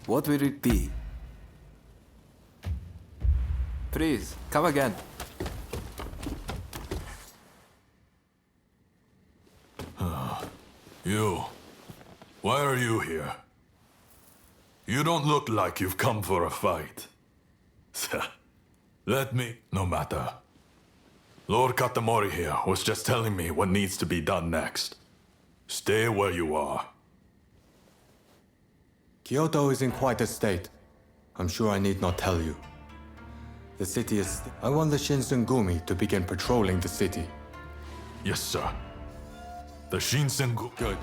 What will it be? Please, come again. You. Why are you here? You don't look like you've come for a fight. No matter. Lord Katamori here was just telling me what needs to be done next. Stay where you are. Kyoto is in quite a state. I'm sure I need not tell you. The city is... I want the Shinsengumi to begin patrolling the city. Yes, sir. The Shinsengu... Good.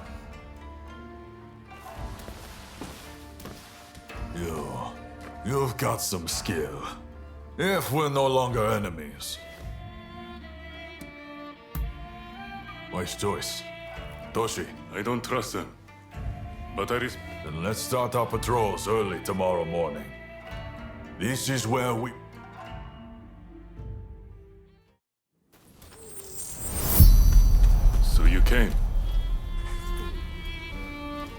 You've got some skill. If we're no longer enemies. Wise choice. Toshi. I don't trust them. But Then let's start our patrols early tomorrow morning. This is where we... So you came.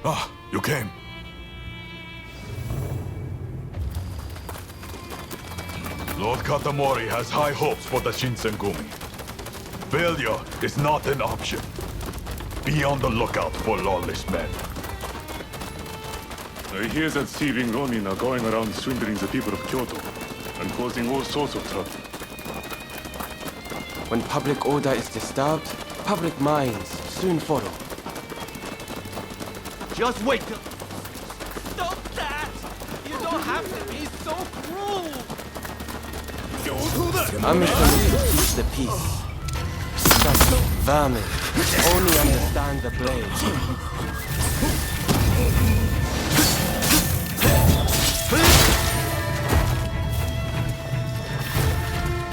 Ah, you came. Lord Katamori has high hopes for the Shinsengumi. Failure is not an option. Be on the lookout for lawless men. I hear that thieving Ronin are going around swindling the people of Kyoto and causing all sorts of trouble. When public order is disturbed, public minds soon follow. Just wait till... Stop that! You don't have to be so cruel! I'm mission to keep the peace. Some vermin only understand the blade.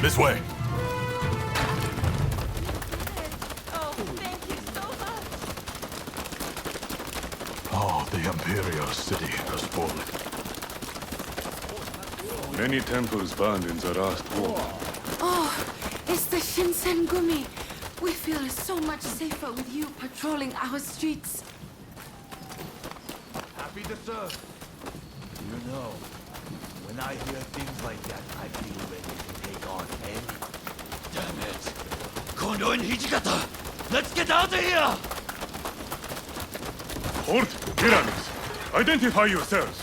This way. Oh, thank you so much. Oh, the Imperial city has fallen. Many temples burned in the last war. Oh, it's the Shinsengumi. We feel so much safer with you patrolling our streets. Happy to serve. You know, when I hear things like that, I feel ready to take on any... Damn it! Kondo and Hijikata! Let's get out of here! Halt! Tyrannies! Identify yourselves!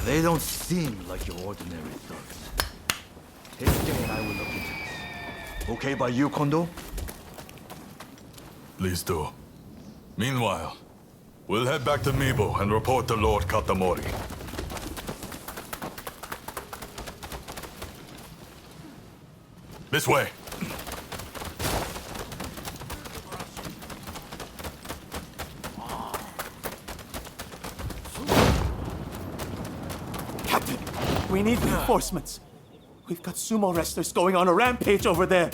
They don't seem like your ordinary thugs. Teisuke and I will look into this. Okay by you, Kondo? Please do. Meanwhile, we'll head back to Mibo and report to Lord Katamori. This way. Captain, we need reinforcements. We've got sumo wrestlers going on a rampage over there.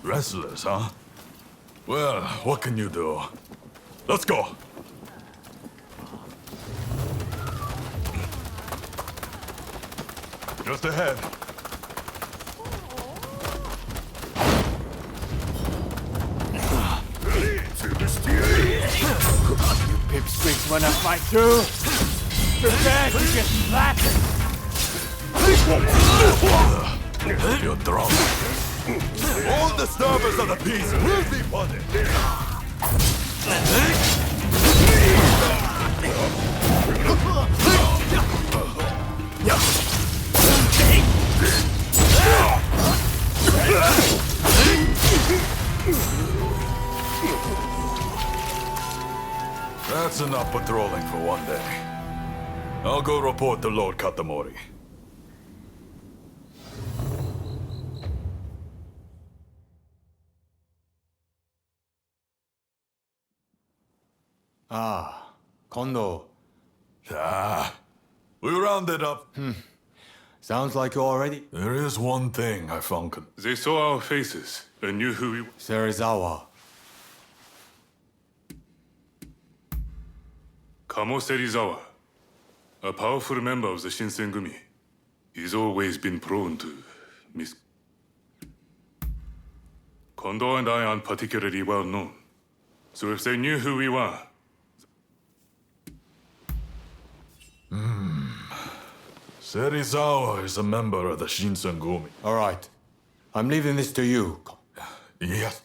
Wrestlers, huh? Well, what can you do? Let's go. Just ahead. You pipsqueaks wanna fight too? Prepare to get flattened! You're drunk. All disturbers of the peace will be punished. That's enough patrolling for one day. I'll go report to Lord Katamori. Kondo. We rounded up. Sounds like you already... There is one thing I found. They saw our faces and knew who we were. Serizawa. Kamo Serizawa, a powerful member of the Shinsengumi. He's always been prone to Kondo and I aren't particularly well known. So if they knew who we were... Serizawa is a member of the Shinsengumi. All right. I'm leaving this to you. Yes.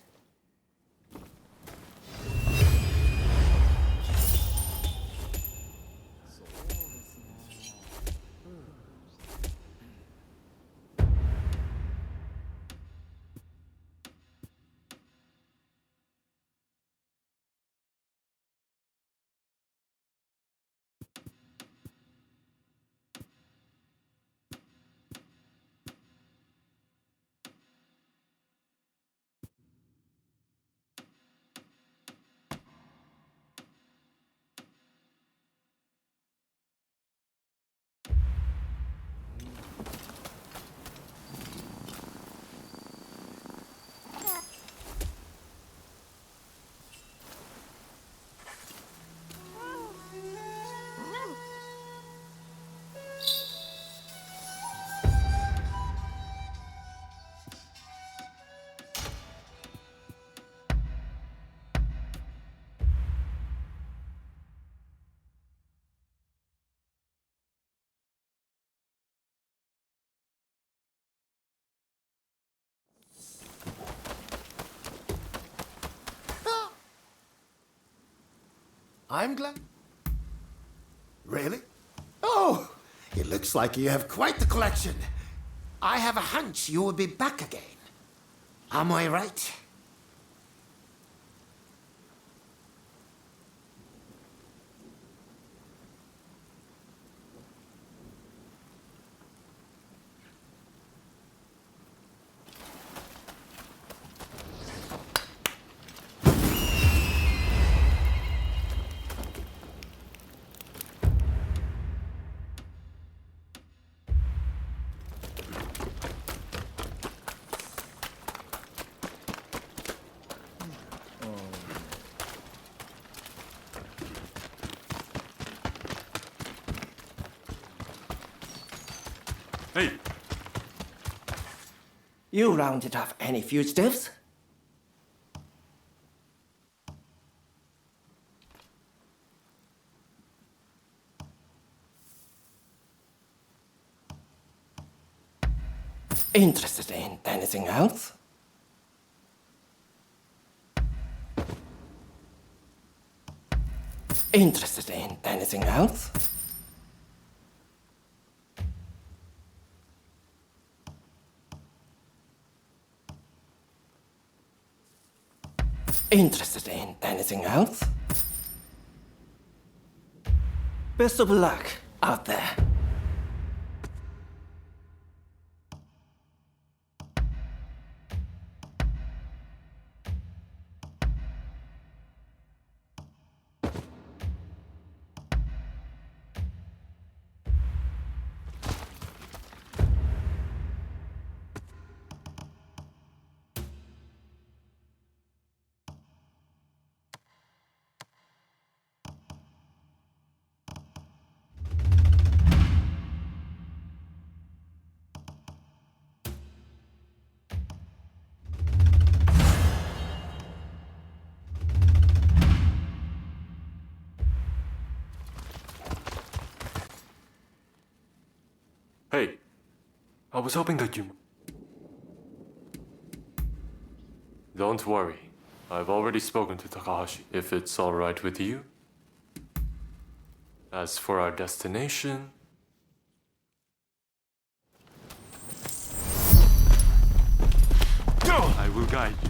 I'm glad. Really? Oh, it looks like you have quite the collection. I have a hunch you will be back again. Am I right? Hey! You rounded off any fugitives? Interested in anything else? Interested in anything else? Interested in anything else? Best of luck out there. Hey, I was hoping that you... Don't worry. I've already spoken to Takahashi, if it's all right with you. As for our destination... I will guide you.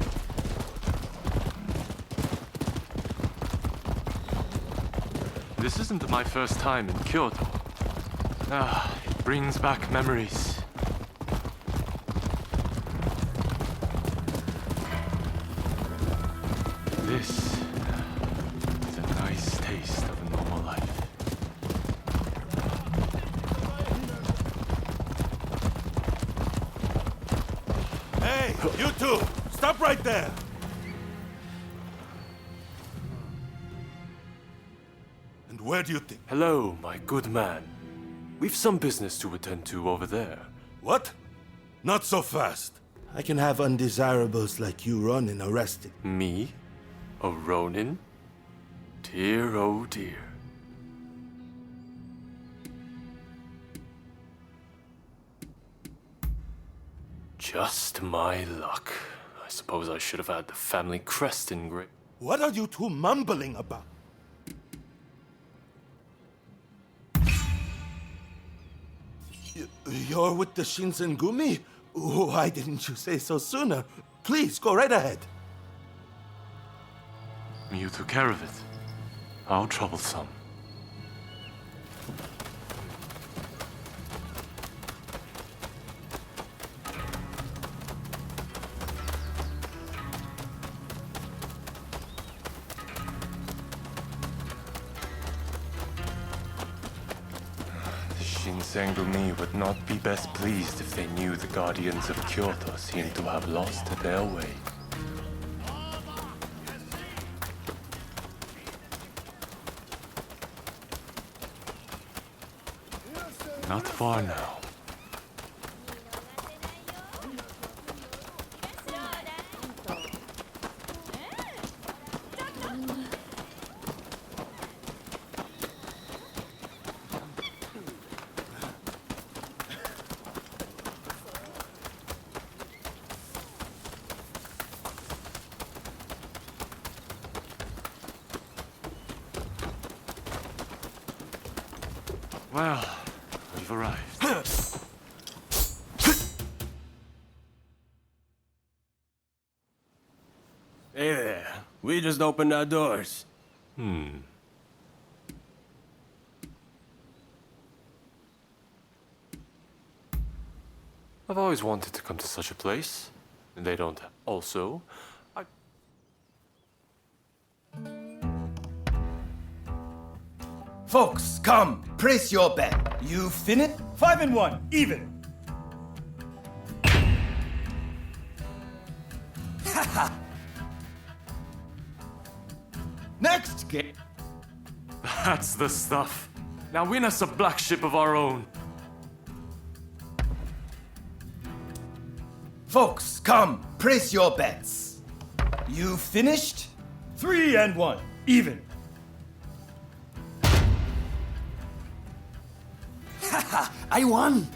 This isn't my first time in Kyoto. It brings back memories. This is a nice taste of a normal life. there! And where do you think? Hello, my good man. We've some business to attend to over there. What? Not so fast. I can have undesirables like you, Ronin, arrested. Me? A Ronin? Dear, oh dear. Just my luck. I suppose I should have had the family crest engraved. What are you two mumbling about? You're with the Shinsengumi? Why didn't you say so sooner? Please, go right ahead. You took care of it. How troublesome. Shinsengumi would not be best pleased if they knew the Guardians of Kyoto seemed to have lost their way. Not far now. Well, we've arrived. Hey there. We just opened our doors. I've always wanted to come to such a place. And they don't also. Folks, come, place your bet. You finished? 5 and 1, even. Next game. That's the stuff. Now win us a black ship of our own. Folks, come, place your bets. You finished? 3 and 1, even. I won.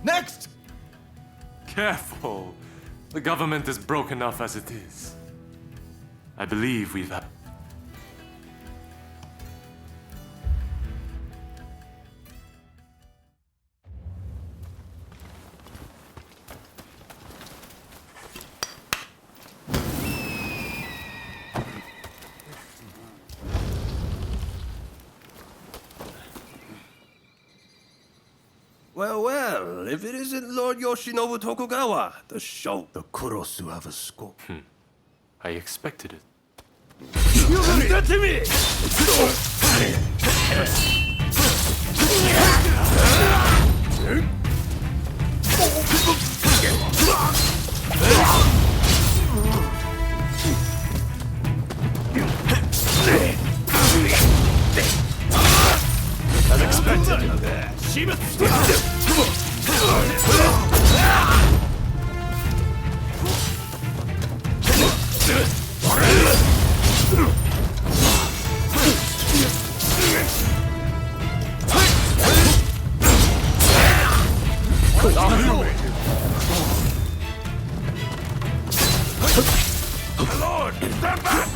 Next. Careful. The government is broke enough as it is. I believe we've had... Well, if it isn't Lord Yoshinobu Tokugawa, the show, the Kurosu have a score. I expected it. You leave that to me! As expected. Lord, stand back!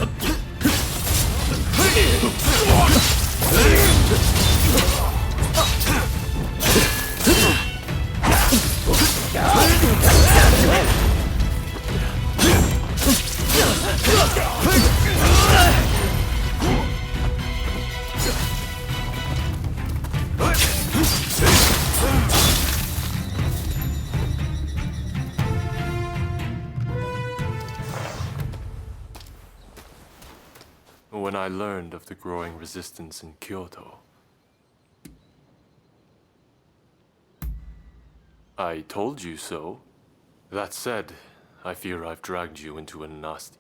When I learned of the growing resistance in Kyoto, I told you so. That said, I fear I've dragged you into a nasty...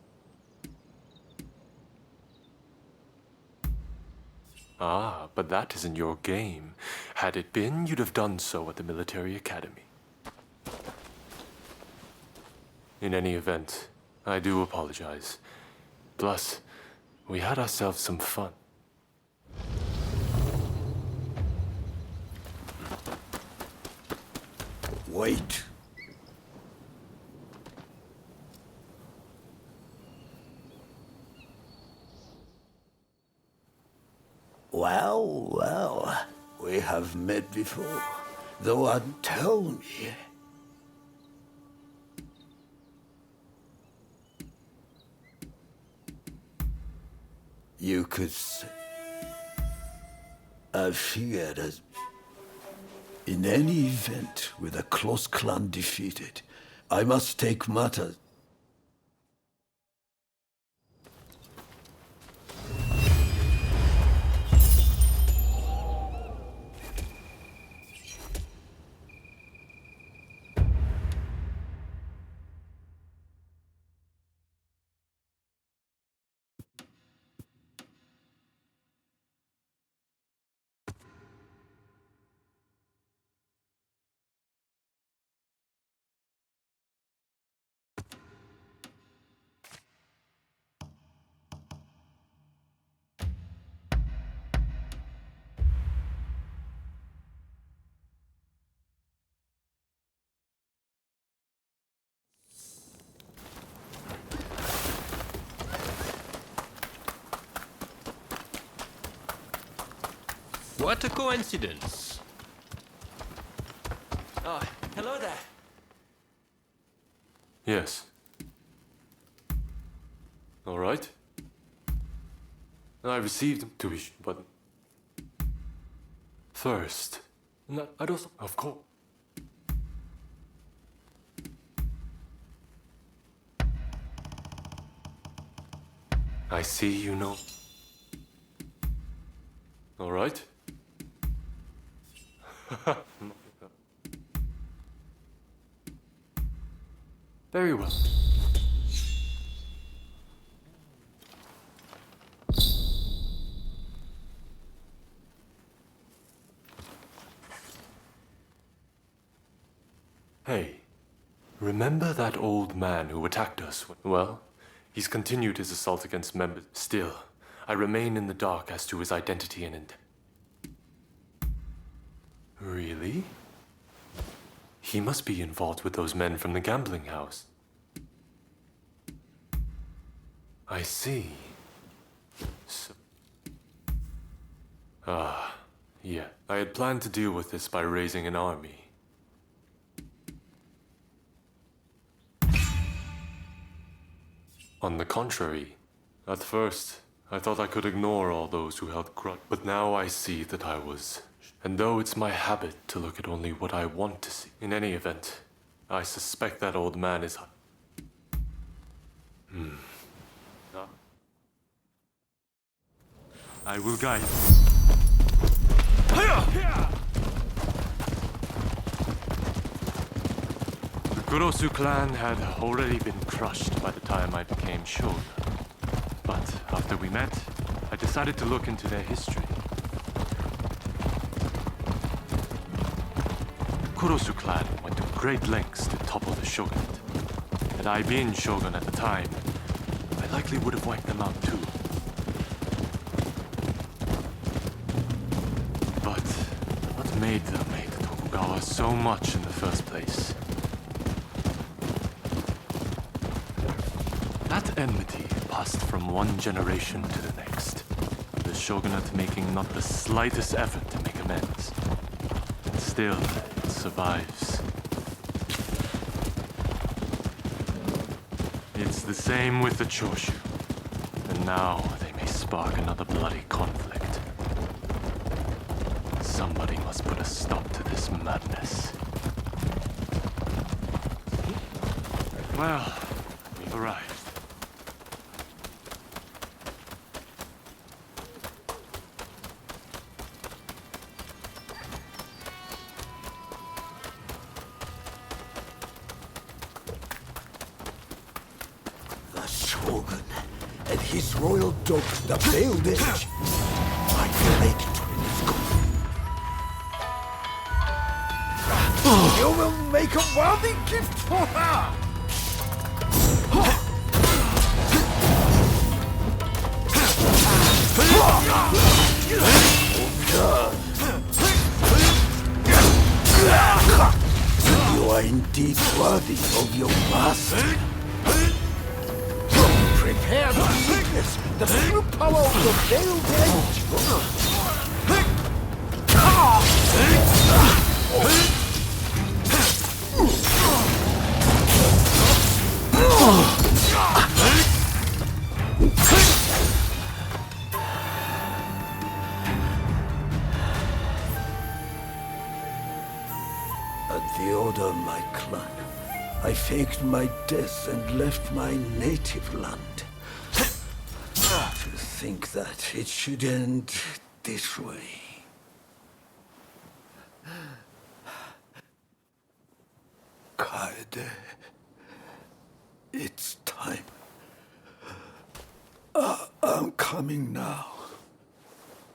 Ah, but that isn't your game. Had it been, you'd have done so at the military academy. In any event, I do apologize. Plus, we had ourselves some fun. Wait. Well, we have met before, though tell me. You could say, I figured as in any event with a close clan defeated, I must take matters. What a coincidence. Oh, hello there. Yes. All right. I received tuition, but first, no, I don't. Of course. I see you know. All right. Very well. Hey, remember that old man who attacked us? Well, he's continued his assault against members. Still, I remain in the dark as to his identity and intent. Really? He must be involved with those men from the gambling house. I see. So... yeah. I had planned to deal with this by raising an army. On the contrary, at first, I thought I could ignore all those who held grudge. But now I see that I was... And though it's my habit to look at only what I want to see, in any event, I suspect that old man is... I will guide. The Kurosu clan had already been crushed by the time I became shogun. But after we met, I decided to look into their history. The Kurosu clan went to great lengths to topple the shogunate. Had I been shogun at the time, I likely would have wiped them out too. But what made them hate Tokugawa so much in the first place? That enmity passed from one generation to the next, the shogunate making not the slightest effort to make amends. And still, it survives. It's the same with the Choshu, and now they may spark another bloody conflict. Somebody must put a stop to this madness. Well, we've arrived. Shogun and his royal dog, the Veiled Edge. My blade twin is gone. You will make a worthy gift for her! You are indeed worthy of your master. Prepare to witness the true power of the Veiled Edge. At the order of my clan, I faked my death and left my native land. To think that it should end this way. Kaede, it's time. I'm coming now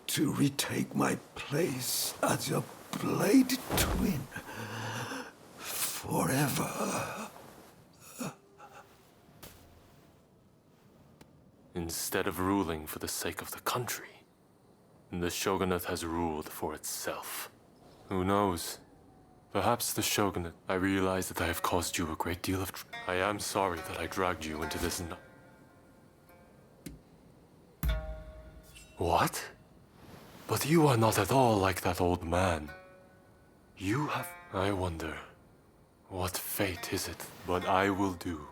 to retake my place as your blade twin forever. Instead of ruling for the sake of the country, the shogunate has ruled for itself. Who knows? Perhaps the shogunate. I realize that I have caused you a great deal of I am sorry that I dragged you into this What? But you are not at all like that old man. You have... I wonder, what fate is it? But I will do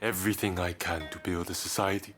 everything I can to build a society.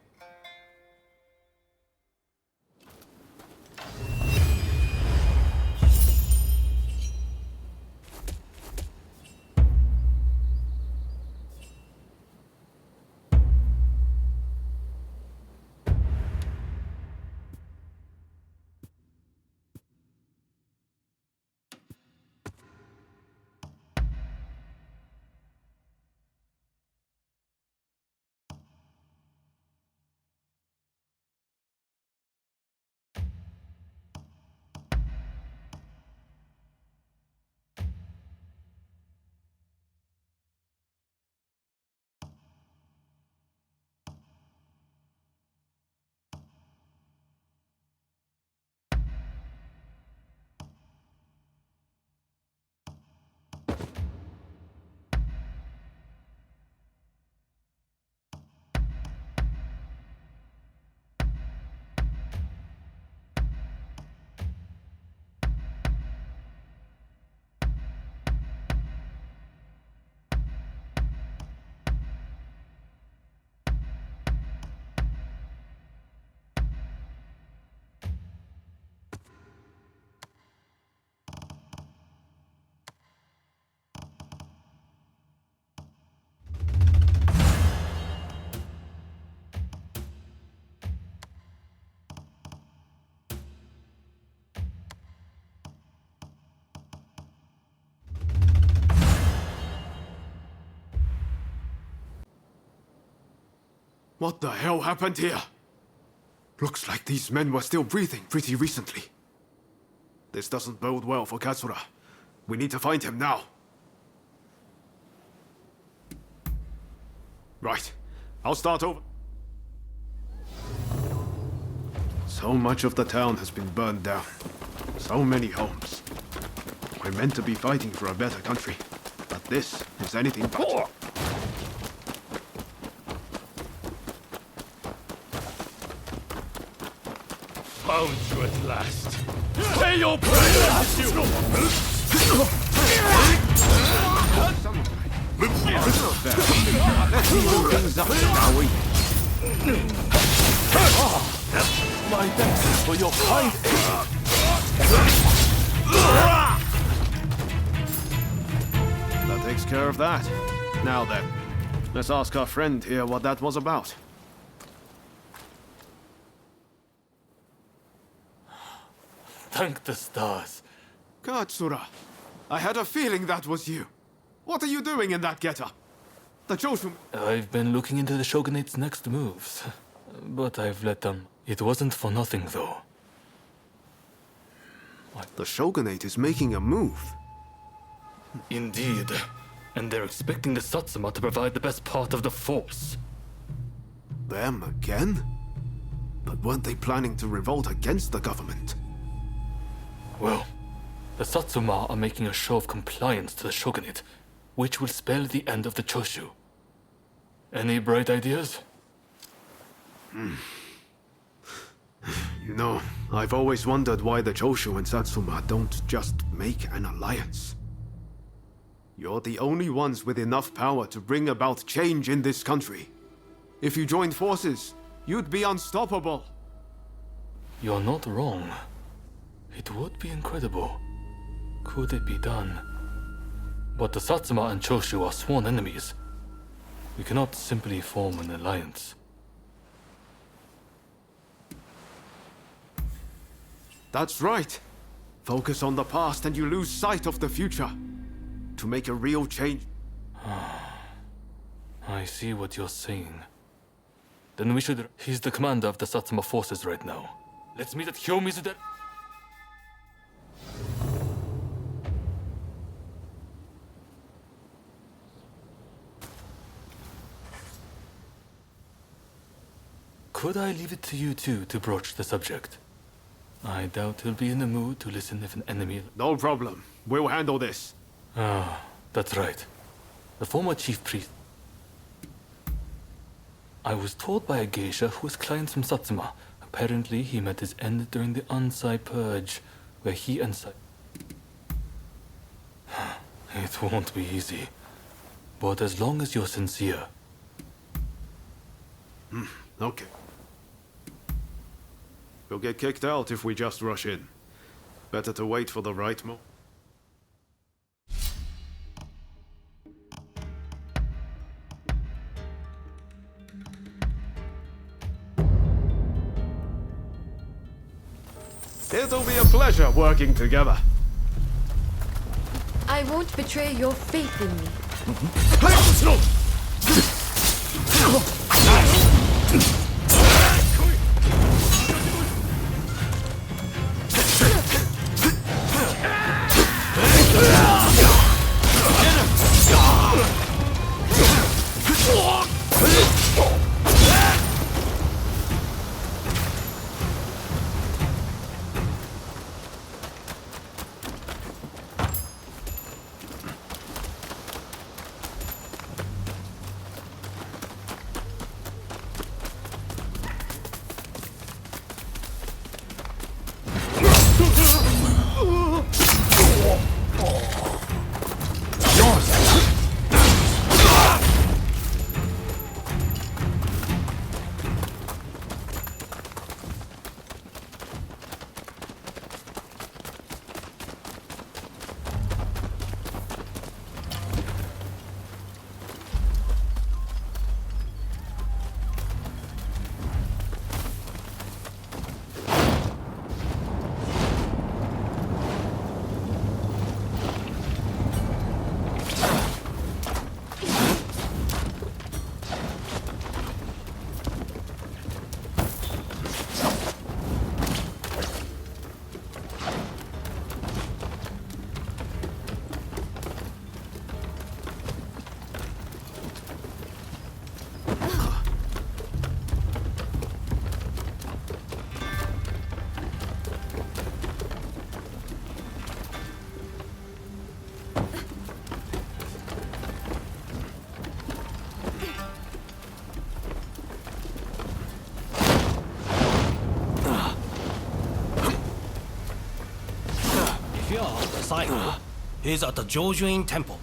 What the hell happened here? Looks like these men were still breathing pretty recently. This doesn't bode well for Katsura. We need to find him now. Right. I'll start over. So much of the town has been burned down. So many homes. We're meant to be fighting for a better country, but this is anything but. Found you at last. Say your prayers, you! Let's even things up, shall we? My thanks for your kind aid. That takes care of that. Now then, let's ask our friend here what that was about. Thank the stars. Katsura, I had a feeling that was you. What are you doing in that getup? The Choshu... I've been looking into the Shogunate's next moves, but I've let them. It wasn't for nothing, though. The Shogunate is making a move. Indeed. And they're expecting the Satsuma to provide the best part of the force. Them again? But weren't they planning to revolt against the government? Well, the Satsuma are making a show of compliance to the Shogunate, which will spell the end of the Choshu. Any bright ideas? You know, I've always wondered why the Choshu and Satsuma don't just make an alliance. You're the only ones with enough power to bring about change in this country. If you joined forces, you'd be unstoppable. You're not wrong. It would be incredible. Could it be done? But the Satsuma and Choshu are sworn enemies. We cannot simply form an alliance. That's right. Focus on the past and you lose sight of the future. To make a real change... I see what you're saying. Then we should... He's the commander of the Satsuma forces right now. Let's meet at Hyomizu. Could I leave it to you two to broach the subject? I doubt he'll be in the mood to listen if an enemy... No problem. We'll handle this. Ah, that's right. The former chief priest... I was told by a geisha who was clients from Satsuma. Apparently, he met his end during the Ansai Purge, where he and It won't be easy. But as long as you're sincere... Okay. We'll get kicked out if we just rush in. Better to wait for the right moment. It'll be a pleasure working together. I won't betray your faith in me. He's at the Jojuin Temple.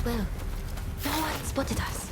as well. No one spotted us.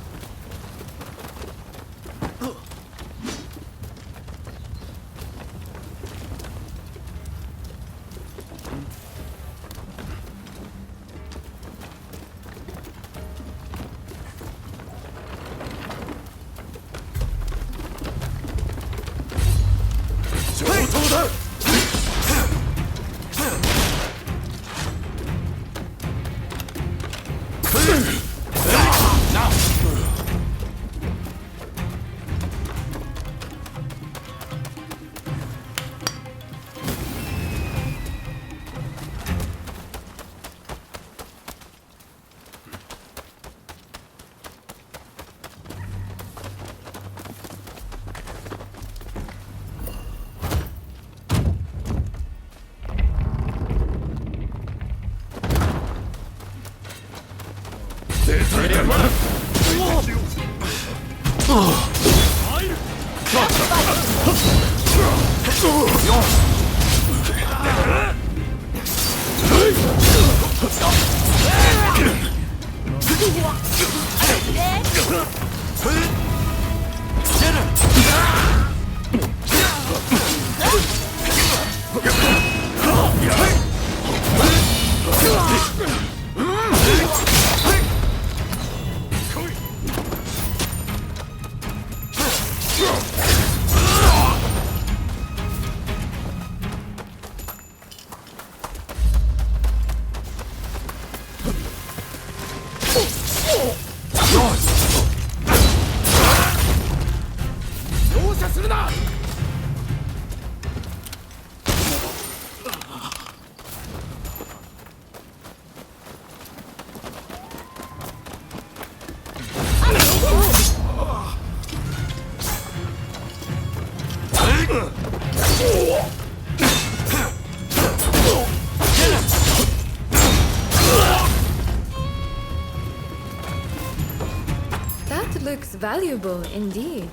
That looks valuable indeed.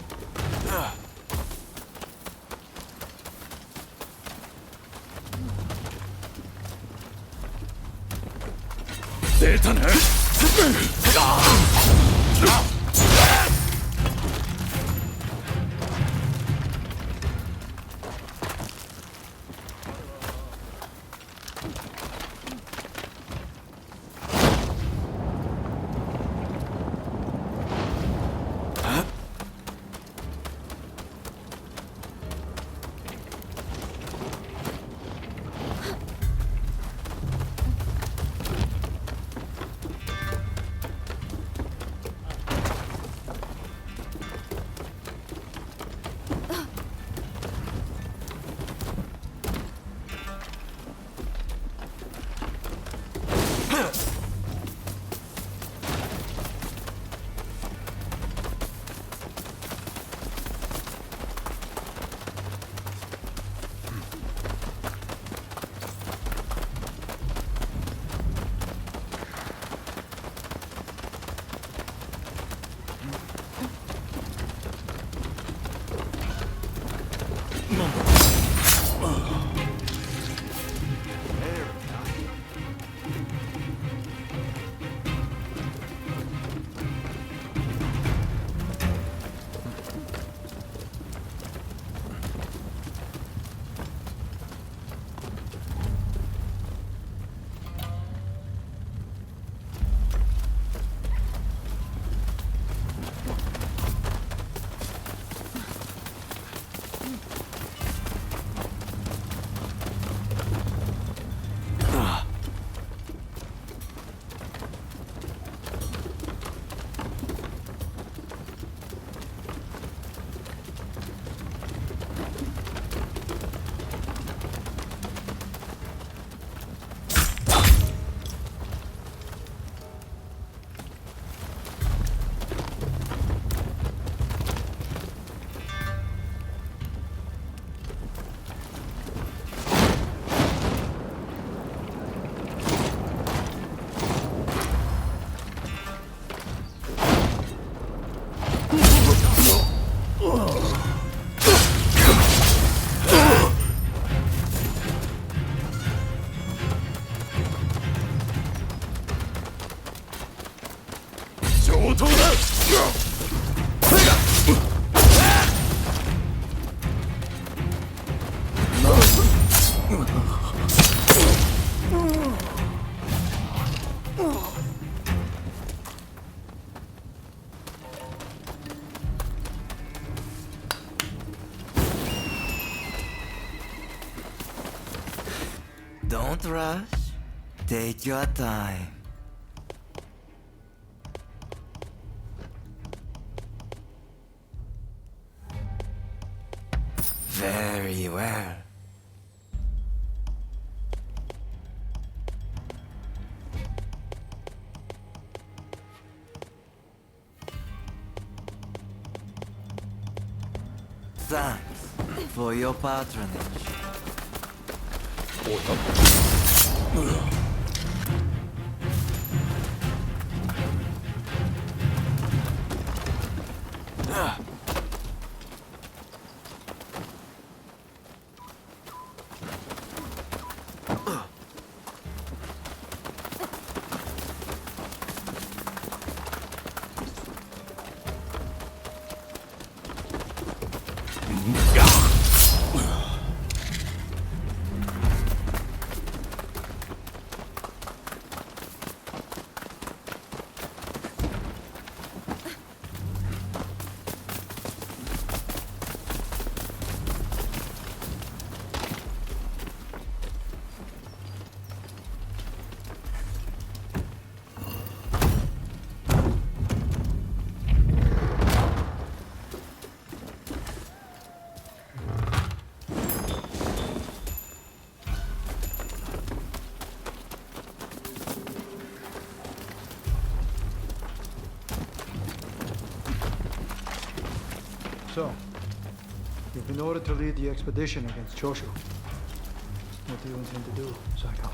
上等だ Don't rush. Take your time. Very well. Thanks for your patronage. So, you've been ordered to lead the expedition against Choshu. What do you intend to do, Psycho?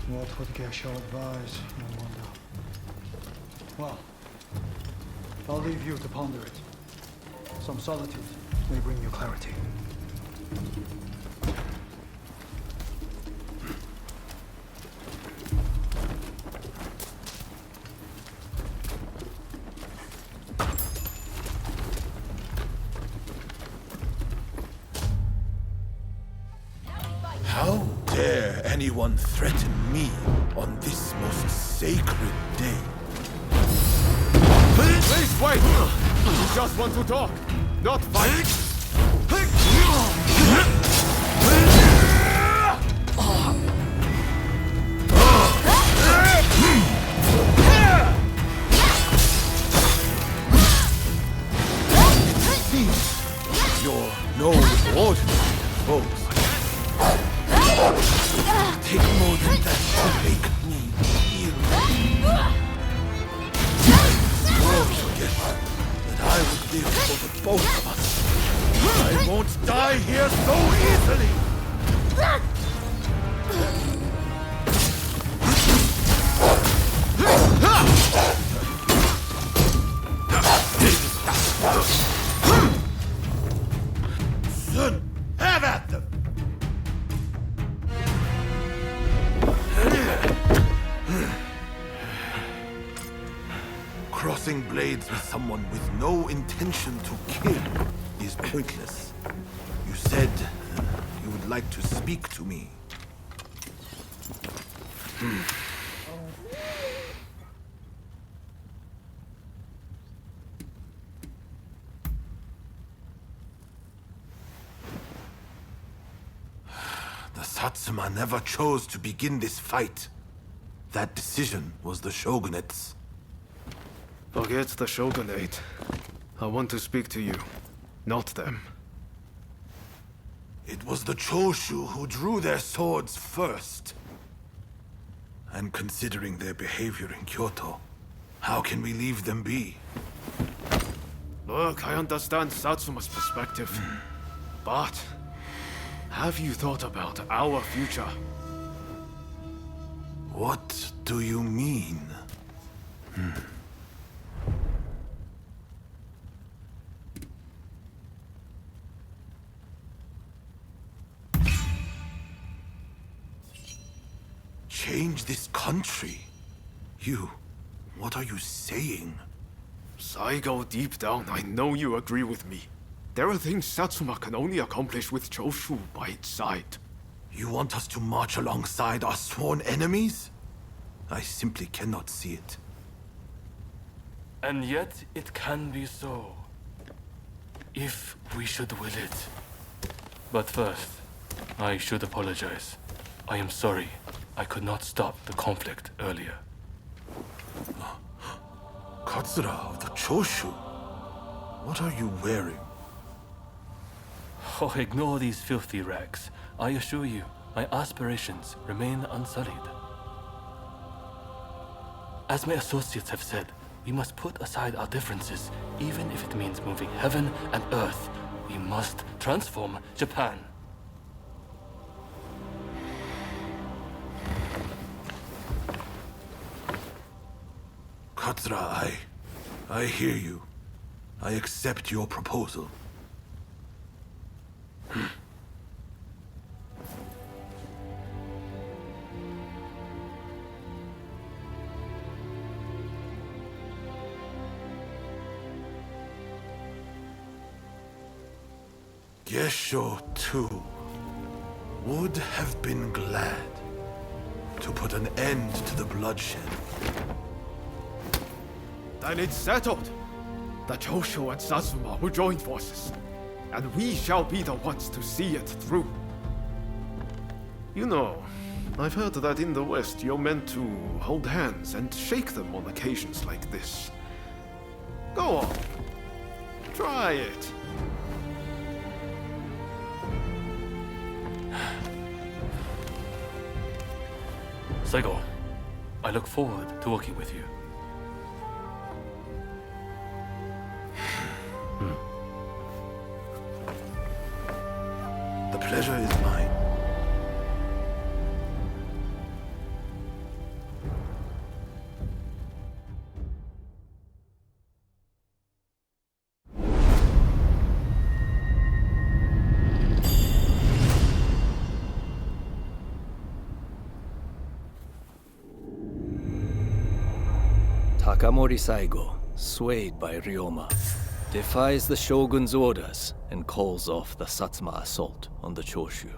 What would Gesho advise, I wonder? Well, I'll leave you to ponder it. Some solitude may bring you clarity. How dare anyone threaten me on this most sacred day? Please wait! We just want to talk, not fight! You're no ordinary foes. Take more than that to make me heal. Don't forget that I would live for the both of us. I won't die here so easily! Son, have at them! Crossing blades with someone with no intention to kill is pointless. You said you would like to speak to me. The Satsuma never chose to begin this fight. That decision was the Shogunate's. Forget the Shogunate. I want to speak to you, not them. It was the Choshu who drew their swords first. And considering their behavior in Kyoto, how can we leave them be? Look, I understand Satsuma's perspective. But have you thought about our future? What do you mean? Change this country? You What are you saying? Saigo, deep down, I know you agree with me. There are things Satsuma can only accomplish with Choshu by its side. You want us to march alongside our sworn enemies? I simply cannot see it. And yet it can be so, if we should will it. But first, I should apologize. I am sorry I could not stop the conflict earlier. Katsura of the Choshu? What are you wearing? Oh, ignore these filthy rags. I assure you, my aspirations remain unsullied. As my associates have said, we must put aside our differences, even if it means moving heaven and earth. We must transform Japan. Katsura, I hear you. I accept your proposal. Gesho, too, would have been glad to put an end to the bloodshed. Then it's settled. The Choshu and Satsuma will join forces, and we shall be the ones to see it through. You know, I've heard that in the West you're meant to hold hands and shake them on occasions like this. Go on. Try it. Saigo, I look forward to working with you. The pleasure is mine. Takamori Saigo, swayed by Ryoma, defies the Shogun's orders and calls off the Satsuma assault on the Choshu.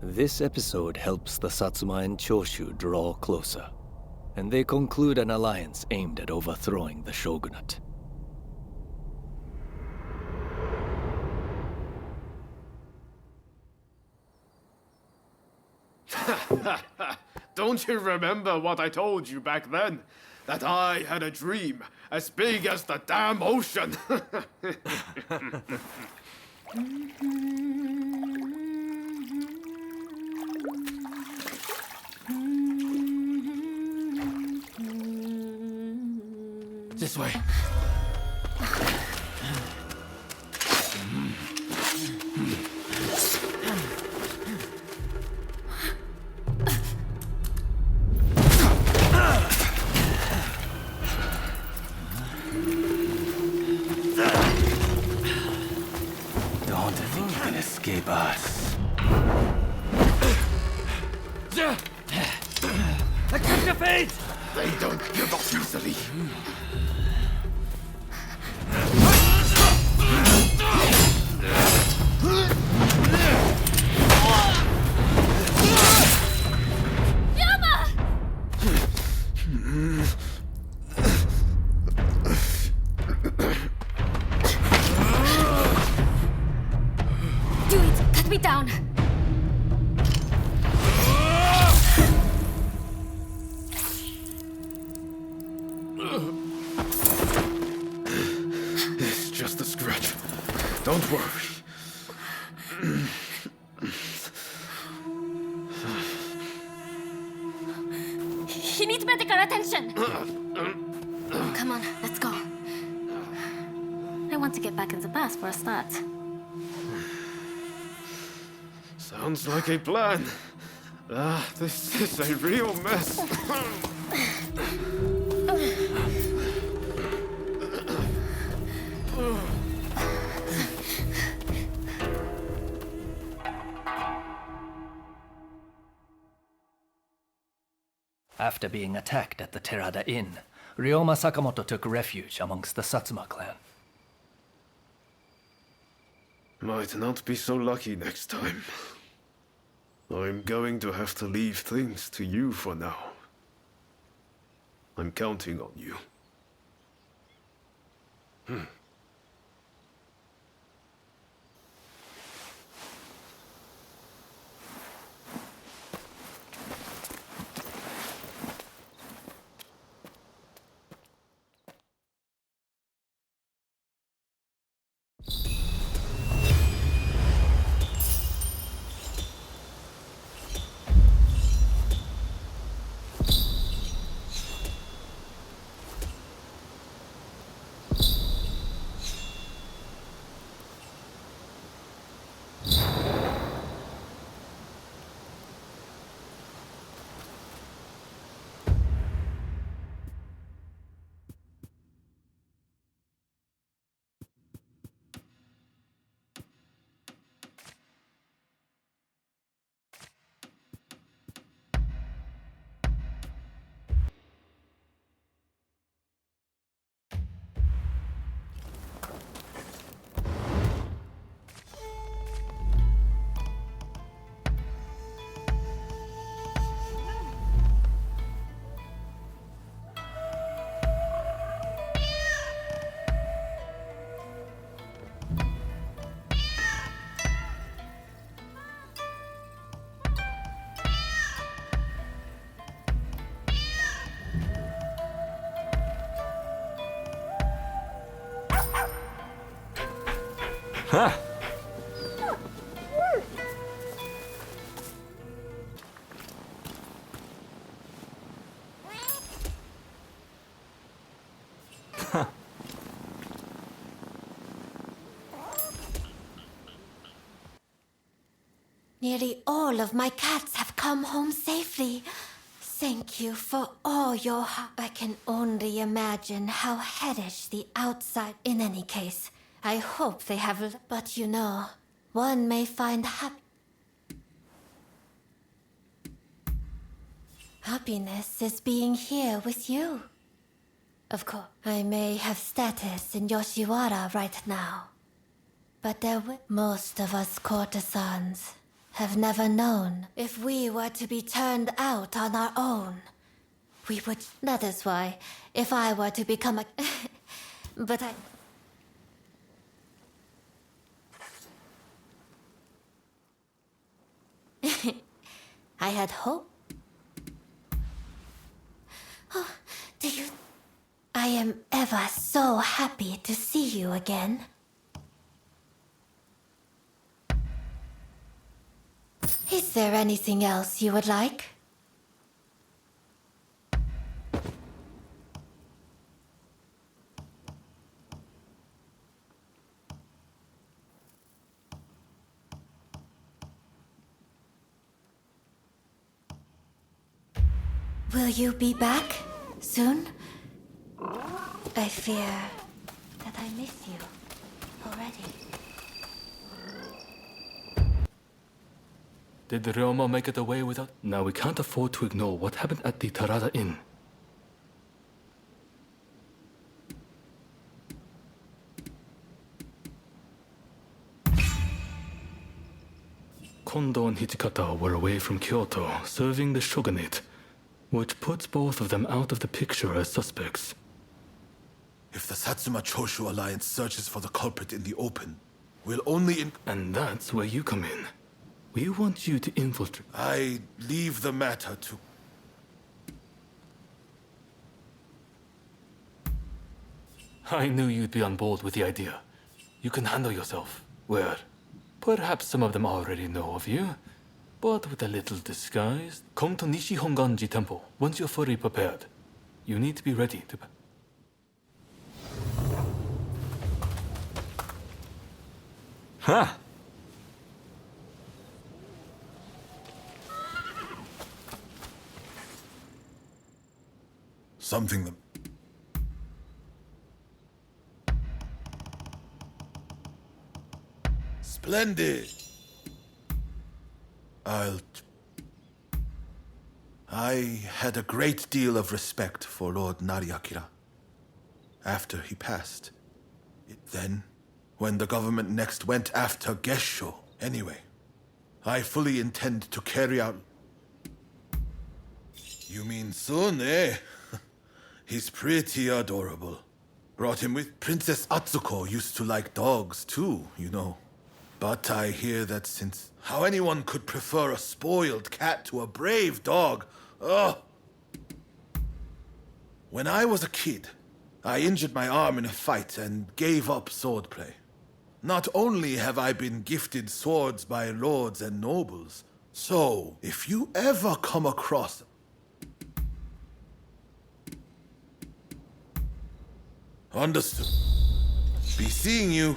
This episode helps the Satsuma and Choshu draw closer, and they conclude an alliance aimed at overthrowing the shogunate. Don't you remember what I told you back then? That I had a dream as big as the damn ocean. This way. Don't think you can escape us. I catch your fate! They don't give up easily. Do it! Cut me down! It's just a scratch. Don't worry. He needs medical attention! Come on, let's go. I want to get back in the bus for a start. Sounds like a plan. This is a real mess. After being attacked at the Terada Inn, Ryoma Sakamoto took refuge amongst the Satsuma clan. Might not be so lucky next time. I'm going to have to leave things to you for now. I'm counting on you. Huh. Nearly all of my cats have come home safely. Thank you for all your help. I can only imagine how hellish the outside. In any case, I hope they have. But you know, one may find happiness is being here with you. Of course, I may have status in Yoshiwara right now, but most of us courtesans have never known. If we were to be turned out on our own, we would. That is why, if I were to become a... but I had hope. Oh, do you... I am ever so happy to see you again. Is there anything else you would like? Will you be back soon? I fear that I miss you already. Did Ryoma make it away without? Now we can't afford to ignore what happened at the Terada Inn. Kondo and Hijikata were away from Kyoto, serving the shogunate, which puts both of them out of the picture as suspects. If the Satsuma-Choshu alliance searches for the culprit in the open, we'll only And that's where you come in. We want you to infiltrate. I leave the matter to... I knew you'd be on board with the idea. You can handle yourself. Well, perhaps some of them already know of you, but with a little disguise. Come to Nishi Honganji Temple once you're fully prepared. You need to be ready to... Huh. Something that... Splendid! I had a great deal of respect for Lord Nariakira after he passed. Then, when the government next went after Gesho, anyway, I fully intend to carry out... You mean Sun, eh? He's pretty adorable. Brought him with. Princess Atsuko used to like dogs too, you know. But I hear that since... How anyone could prefer a spoiled cat to a brave dog? Ugh! When I was a kid, I injured my arm in a fight and gave up swordplay. Not only have I been gifted swords by lords and nobles, so if you ever come across... Understood. Be seeing you.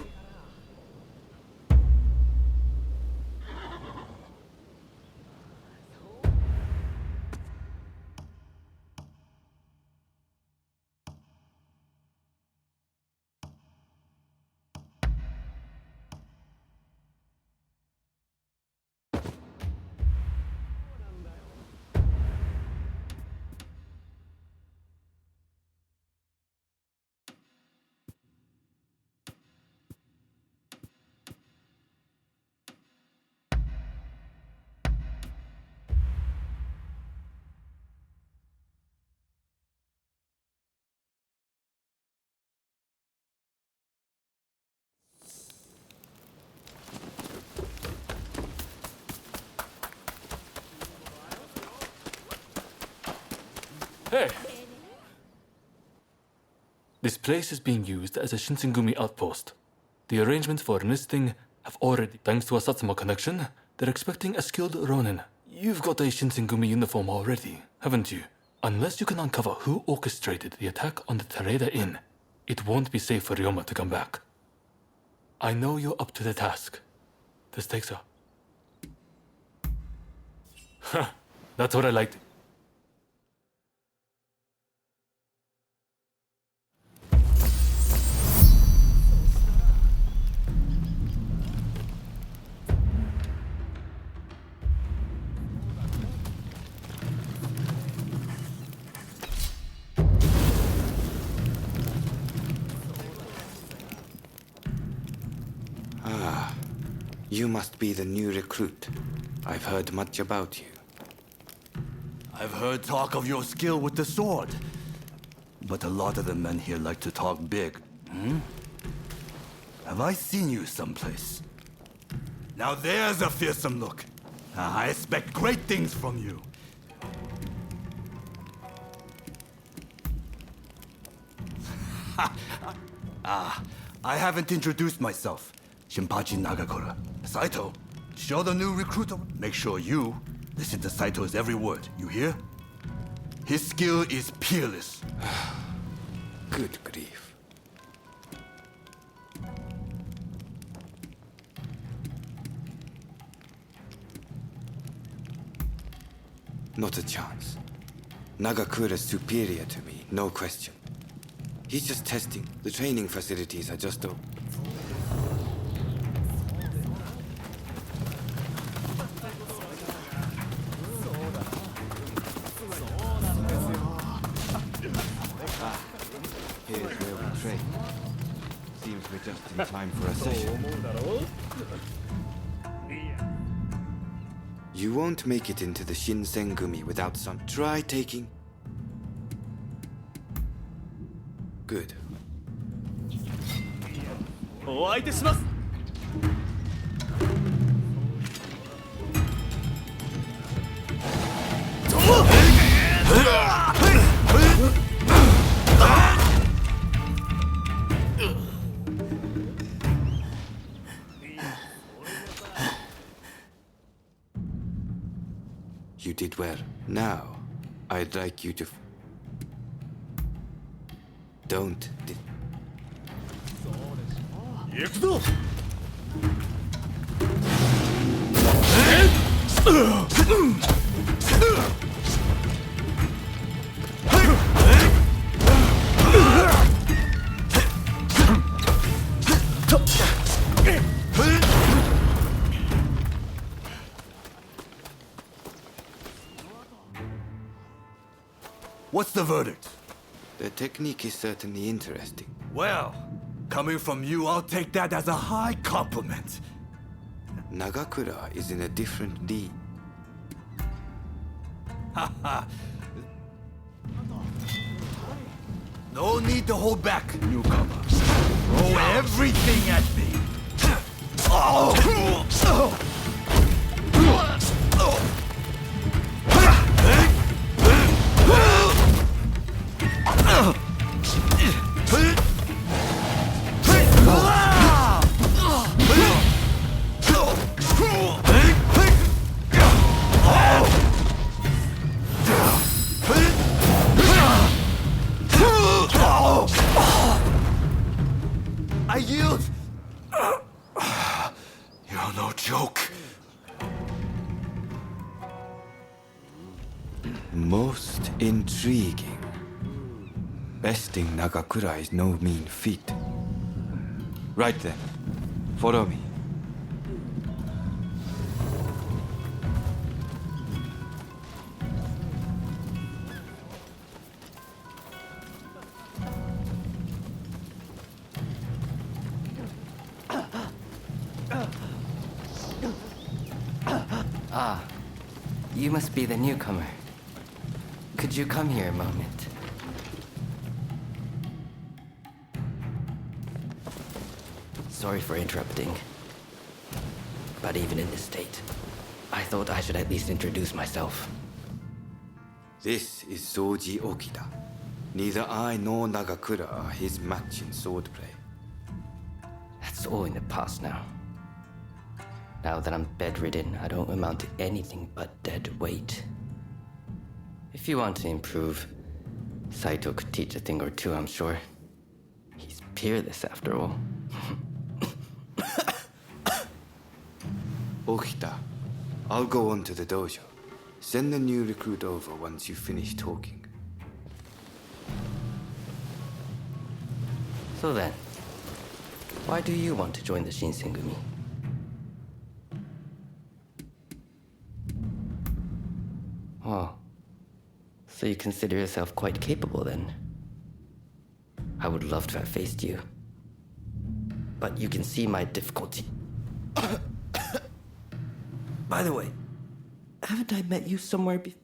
Hey! This place is being used as a Shinsengumi outpost. The arrangements for enlisting have already... Thanks to a Satsuma connection, they're expecting a skilled Ronin. You've got a Shinsengumi uniform already, haven't you? Unless you can uncover who orchestrated the attack on the Tereda Inn, it won't be safe for Ryoma to come back. I know you're up to the task. The stakes are... Huh, that's what I liked. You must be the new recruit. I've heard much about you. I've heard talk of your skill with the sword. But a lot of the men here like to talk big. Have I seen you someplace? Now there's a fearsome look. I expect great things from you. I haven't introduced myself. Shinpachi Nagakura. Saito, show the new recruit. Make sure you listen to Saito's every word. You hear? His skill is peerless. Good grief. Not a chance. Nagakura's superior to me, no question. He's just testing. The training facilities are just open. Here's where we train. Seems we're just in time for a session. You won't make it into the Shinsengumi without some... Try taking... Good. You did well. Now, I'd like you to... Don't... What's the verdict? The technique is certainly interesting. Well, coming from you, I'll take that as a high compliment. Nagakura is in a different league. Haha. No need to hold back, newcomer. Throw everything at me. I yield. You're no joke. Most intriguing. Besting Nagakura is no mean feat. Right then, follow me. Ah, you must be the newcomer. Could you come here a moment? Sorry for interrupting. But even in this state, I thought I should at least introduce myself. This is Soji Okida. Neither I nor Nagakura are his match in swordplay. That's all in the past now. Now that I'm bedridden, I don't amount to anything but dead weight. If you want to improve, Saito could teach a thing or two, I'm sure. He's peerless after all. Okita, I'll go on to the dojo. Send the new recruit over once you finish talking. So then, why do you want to join the Shinsengumi? Oh, so you consider yourself quite capable then? I would love to have faced you. But you can see my difficulty. By the way, haven't I met you somewhere before?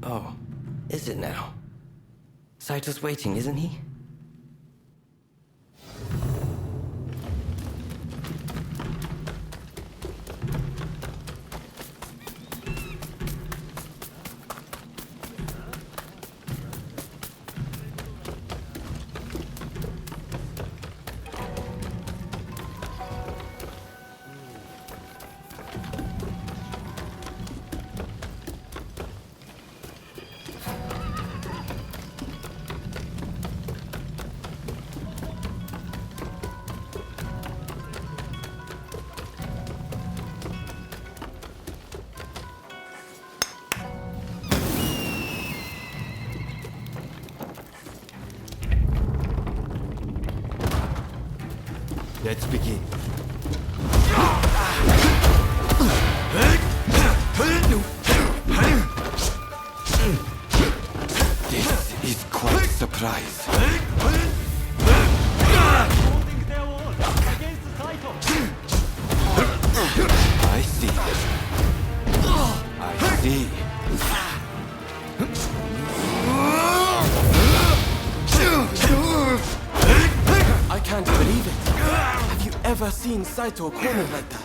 Oh, is it now? Saito's waiting, isn't he? Let's begin. This is quite a surprise. I see. I see. I can't believe it. Have you ever seen Saito cornered like that?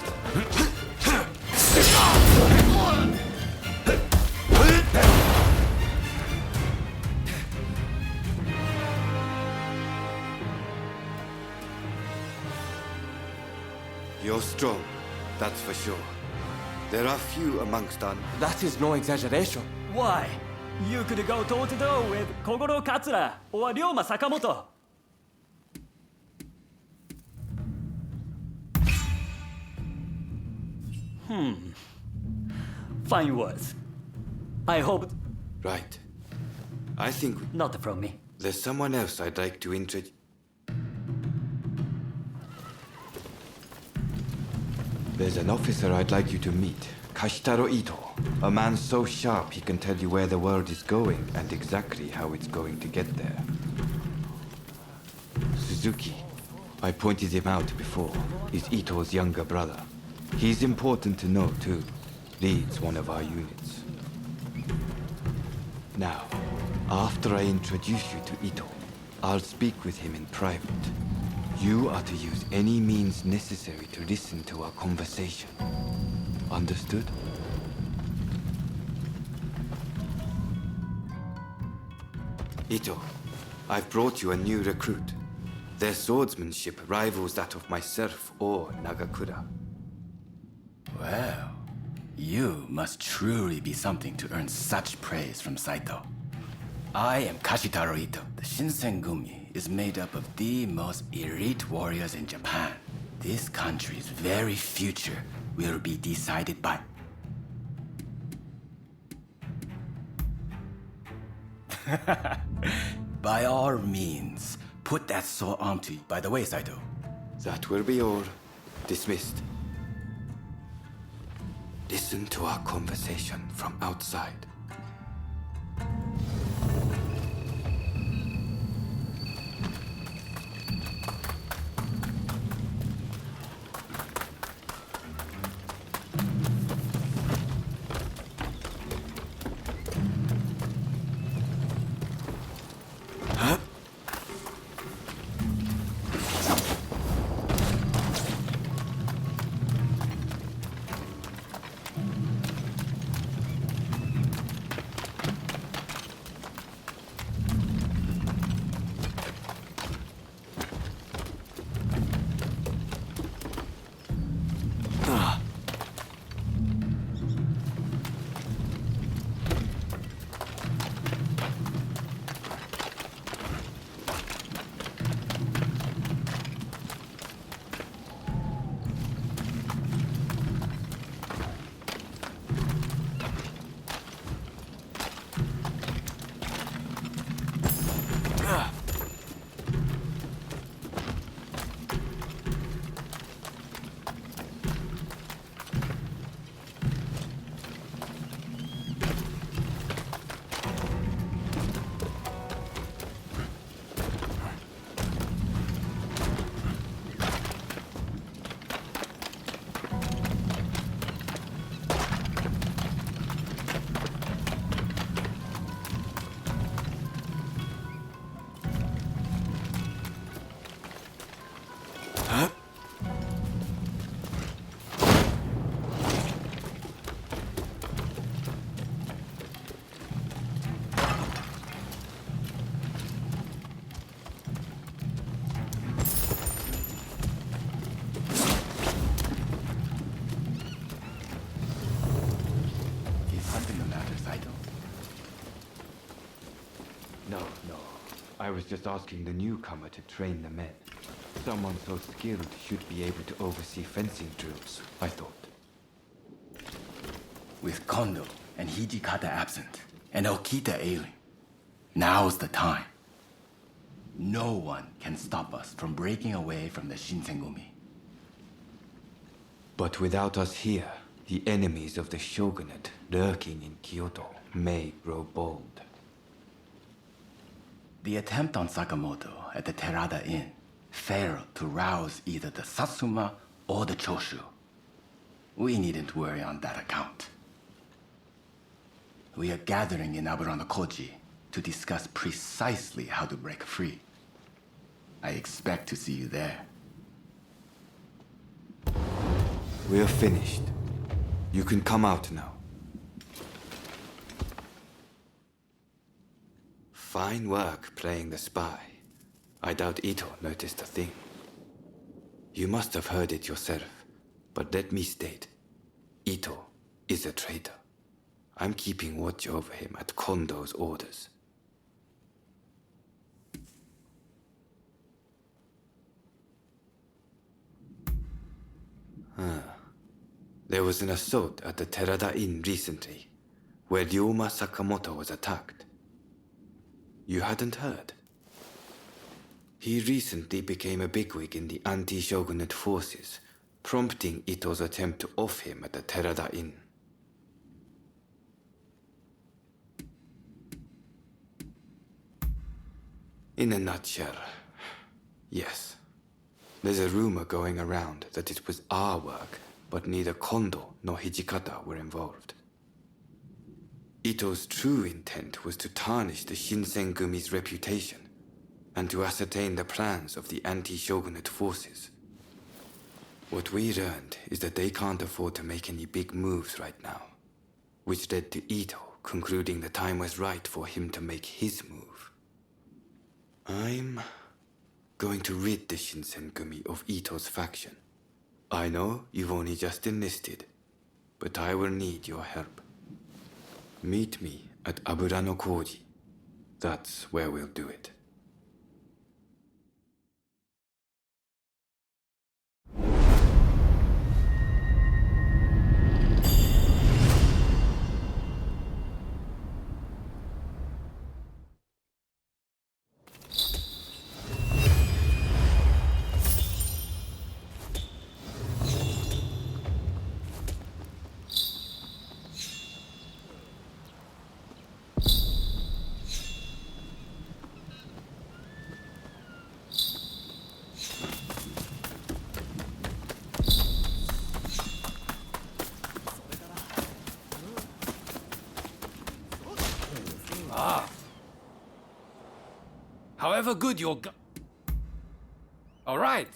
You're strong, that's for sure. There are few amongst us. That is no exaggeration. Why? You could go toe-to-toe with Kogoro Katsura or Ryoma Sakamoto. Fine words. I hope... Right. I think... Not from me. There's someone else I'd like to introduce. There's an officer I'd like you to meet. Kashitaro Ito, a man so sharp he can tell you where the world is going and exactly how it's going to get there. Suzuki, I pointed him out before, is Ito's younger brother. He's important to know too. Leads one of our units. Now, after I introduce you to Ito, I'll speak with him in private. You are to use any means necessary to listen to our conversation. Understood? Ito, I've brought you a new recruit. Their swordsmanship rivals that of myself or Nagakura. Well, you must truly be something to earn such praise from Saito. I am Kashitaro Ito. The Shinsengumi is made up of the most elite warriors in Japan. This country's very future will be decided by... By all means, put that sword onto you. By the way, Saito. That will be all. Dismissed. Listen to our conversation from outside. I was just asking the newcomer to train the men. Someone so skilled should be able to oversee fencing drills, I thought. With Kondo and Hijikata absent, and Okita ailing, now's the time. No one can stop us from breaking away from the Shinsengumi. But without us here, the enemies of the shogunate lurking in Kyoto may grow bold. The attempt on Sakamoto at the Terada Inn failed to rouse either the Satsuma or the Choshu. We needn't worry on that account. We are gathering in Aburano-Koji to discuss precisely how to break free. I expect to see you there. We're finished. You can come out now. Fine work playing the spy. I doubt Ito noticed a thing. You must have heard it yourself, but let me state, Ito is a traitor. I'm keeping watch over him at Kondo's orders. There was an assault at the Terada Inn recently, where Ryoma Sakamoto was attacked. You hadn't heard? He recently became a bigwig in the anti-shogunate forces, prompting Ito's attempt to off him at the Terada Inn. In a nutshell, yes. There's a rumor going around that it was our work, but neither Kondo nor Hijikata were involved. Ito's true intent was to tarnish the Shinsengumi's reputation and to ascertain the plans of the anti-shogunate forces. What we learned is that they can't afford to make any big moves right now, which led to Ito concluding the time was right for him to make his move. I'm going to rid the Shinsengumi of Ito's faction. I know you've only just enlisted, but I will need your help. Meet me at Abura no Koji. That's where we'll do it. However good your All right.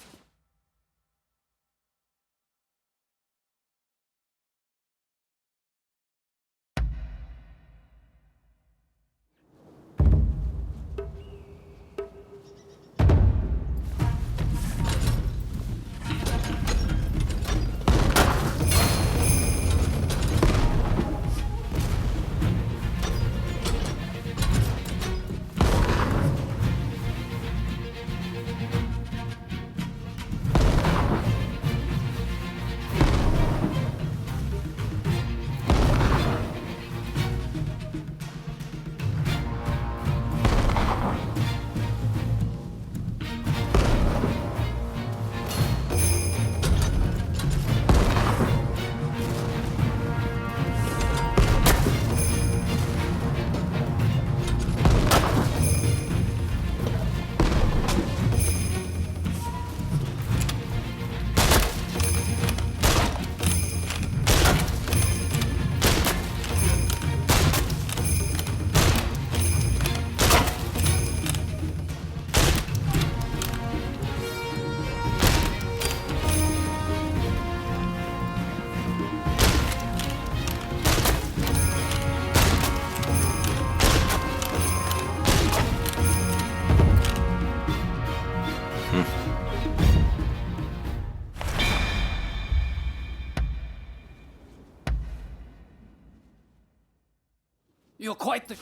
You're quite the...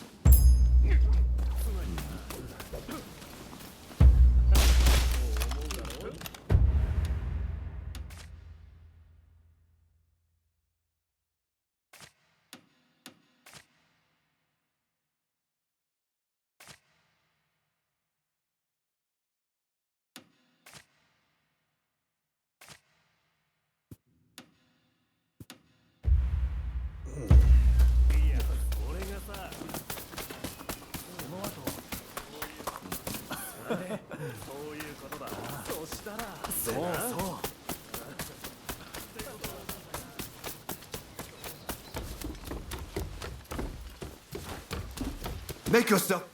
Make yourself...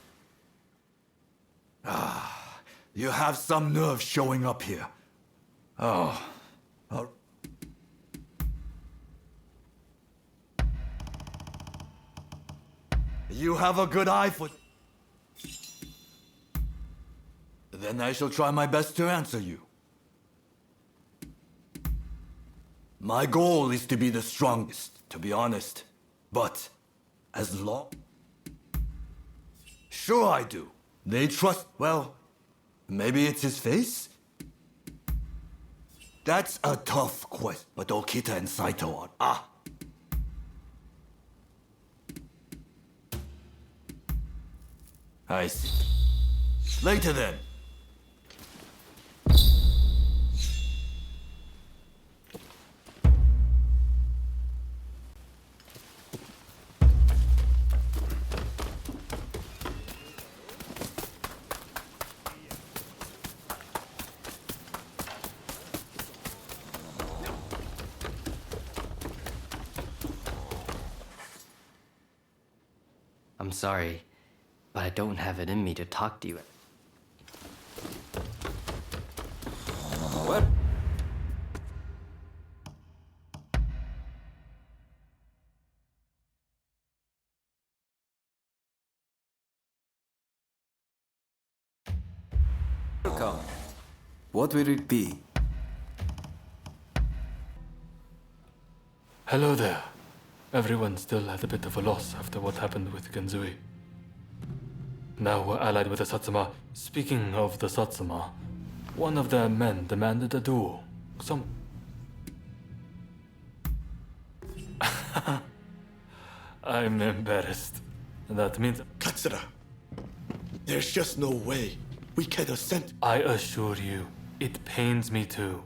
Ah, you have some nerve showing up here. Oh. You have a good eye for... Then I shall try my best to answer you. My goal is to be the strongest, to be honest. But, as long... Sure I do. They trust... Well, maybe it's his face? That's a tough quest, but Okita and Saito are... Ah! I see. Later then. I'm sorry, but I don't have it in me to talk to you. What? Welcome. What will it be? Hello there. Everyone's still at a bit of a loss after what happened with Genzui. Now we're allied with the Satsuma. Speaking of the Satsuma, one of their men demanded a duel. I'm embarrassed. That means... Katsura, there's just no way we can assent. I assure you, it pains me too.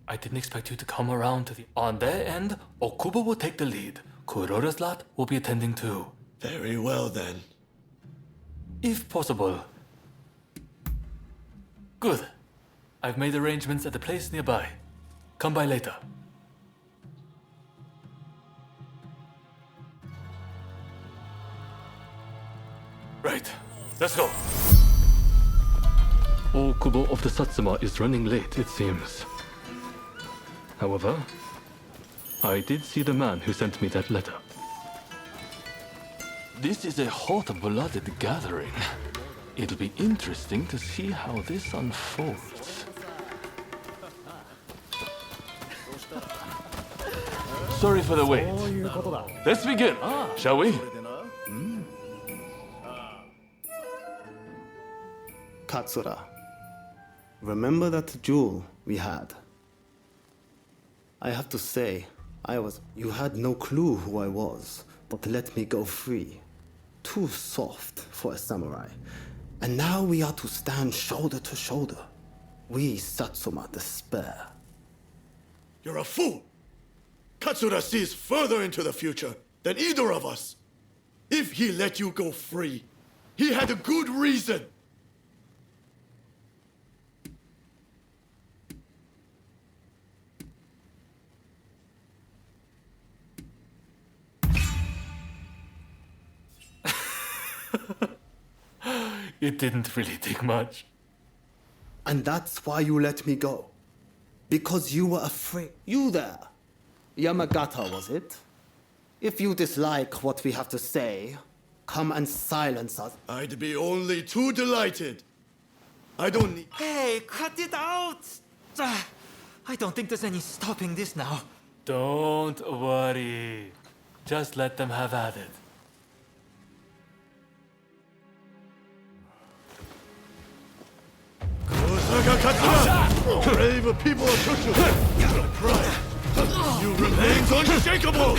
I didn't expect you to come around to the... On their end, Okubo will take the lead. Kuroda's lot will be attending too. Very well then. If possible. Good. I've made arrangements at a place nearby. Come by later. Right, let's go. Okubo of the Satsuma is running late, it seems. However, I did see the man who sent me that letter. This is a hot-blooded gathering. It'll be interesting to see how this unfolds. Sorry for the wait. Let's begin, shall we? Katsura, remember that duel we had? I have to say, you had no clue who I was, but let me go free. Too soft for a samurai. And now we are to stand shoulder to shoulder. We Satsuma despair. You're a fool! Katsura sees further into the future than either of us. If he let you go free, he had a good reason. It didn't really take much. And that's why you let me go. Because you were afraid. You there. Yamagata, was it? If you dislike what we have to say, come and silence us. I'd be only too delighted. I don't need... Hey, cut it out! I don't think there's any stopping this now. Don't worry. Just let them have at it. Saga Katsura! Brave people of Chushu! My pride! You remain unshakable!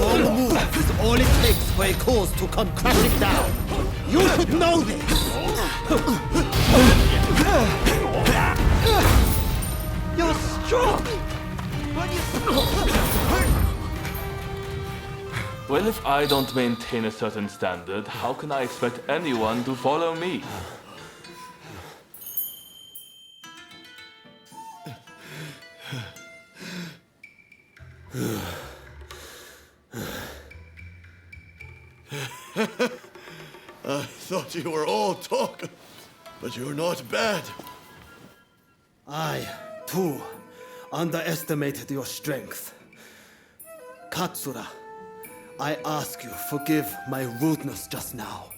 One move is all it takes for a cause to come crashing down. You should know this! You're strong! Well, if I don't maintain a certain standard, how can I expect anyone to follow me? I thought you were all talk, but you're not bad. I, too, underestimated your strength. Katsura, I ask you, forgive my rudeness just now.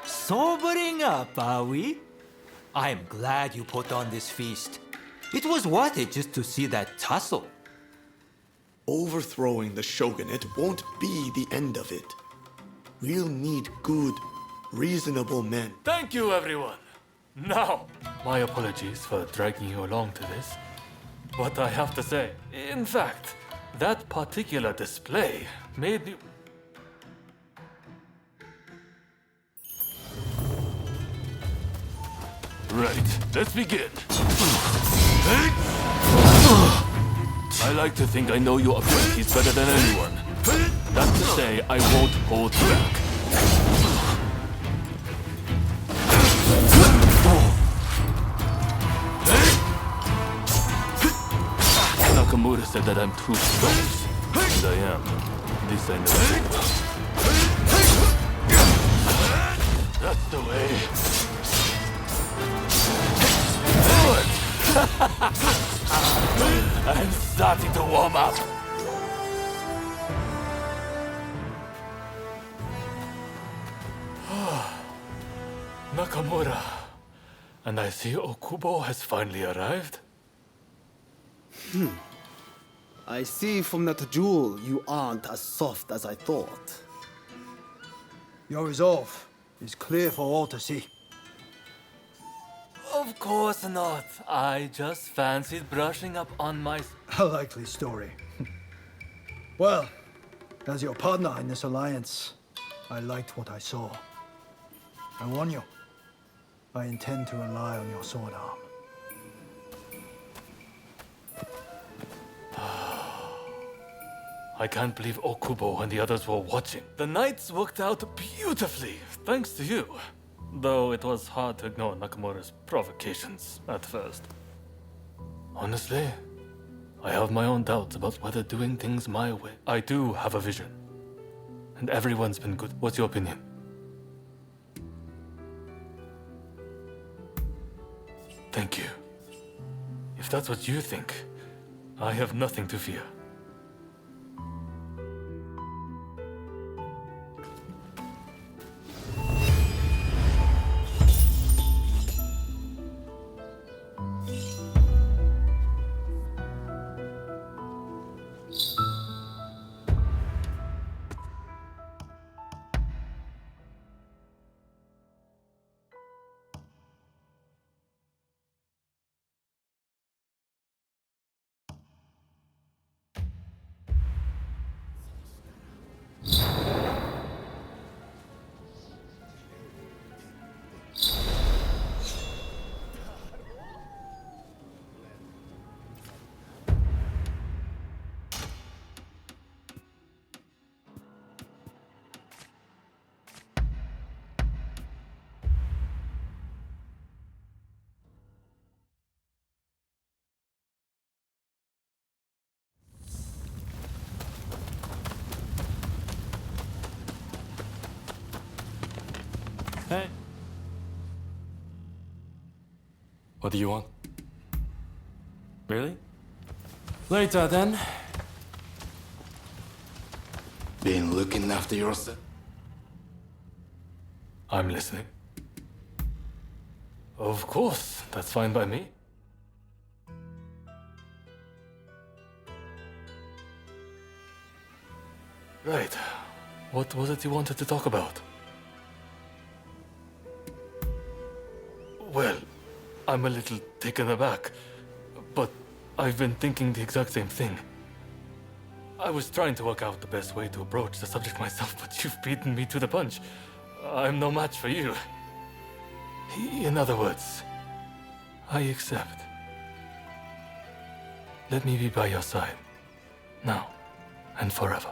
Sobering up, are we? I'm glad you put on this feast. It was worth it just to see that tussle. Overthrowing the shogunate won't be the end of it. We'll need good, reasonable men. Thank you, everyone. Now, my apologies for dragging you along to this. But I have to say, in fact, that particular display made me... Right, let's begin. I like to think I know your abilities better than anyone. That's to say, I won't hold back. Now Nakamura said that I'm too strong. And I am. This I know. That's the way. I'm starting to warm up. Nakamura. And I see Okubo has finally arrived. I see from that jewel you aren't as soft as I thought. Your resolve is clear for all to see. Of course not. I just fancied brushing up on my... A likely story. Well, as your partner in this alliance, I liked what I saw. I warn you, I intend to rely on your sword arm. I can't believe Okubo and the others were watching. The nights worked out beautifully, thanks to you. Though it was hard to ignore Nakamura's provocations at first. Honestly, I have my own doubts about whether doing things my way. I do have a vision. And everyone's been good. What's your opinion? Thank you. If that's what you think, I have nothing to fear. Hey. What do you want? Really? Later then. Been looking after yourself? I'm listening. Of course, that's fine by me. Right. What was it you wanted to talk about? Well, I'm a little taken aback, but I've been thinking the exact same thing. I was trying to work out the best way to approach the subject myself, but you've beaten me to the punch. I'm no match for you. In other words, I accept. Let me be by your side, now and forever.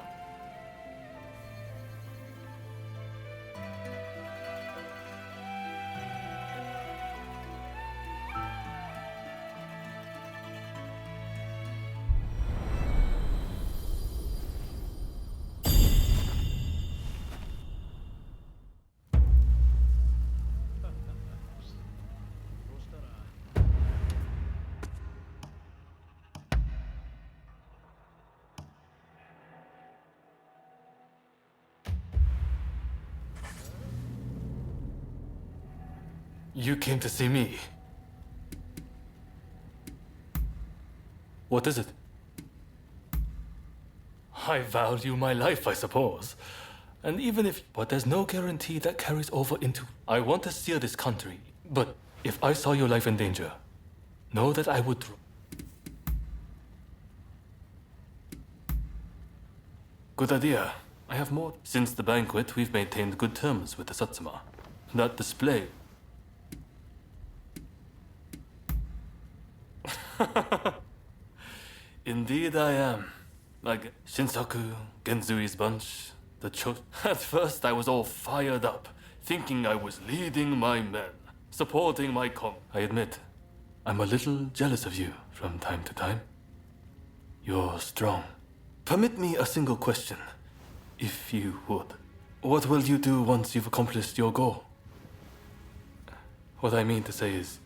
You came to see me. What is it? I value my life, I suppose. And even if... But there's no guarantee that carries over into... I want to steer this country. But if I saw your life in danger, know that I would... Good idea. I have more. Since the banquet, we've maintained good terms with the Satsuma. That display... Indeed I am. Like Shinsaku, Genzui's bunch, the At first I was all fired up, thinking I was leading my men, supporting my I admit, I'm a little jealous of you from time to time. You're strong. Permit me a single question, if you would. What will you do once you've accomplished your goal? What I mean to say is...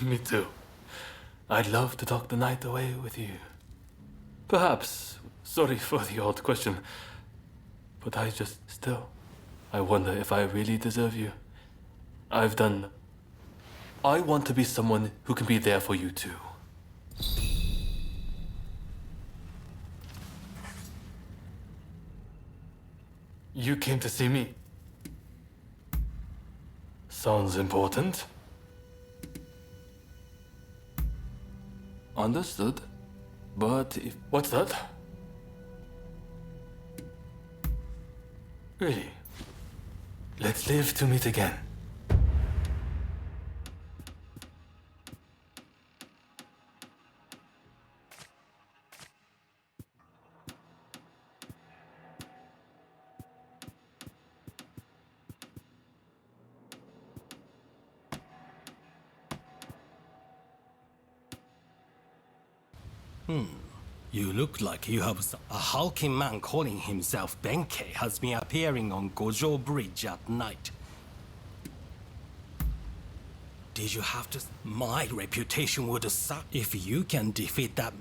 Me too. I'd love to talk the night away with you. Perhaps, sorry for the odd question, but I wonder if I really deserve you. I want to be someone who can be there for you too. You came to see me. Sounds important. Understood. But if... What's that? Really? Let's live to meet again. You look like you have a hulking man calling himself Benkei has been appearing on Gojo Bridge at night. Did you have to... My reputation would suck if you can defeat that...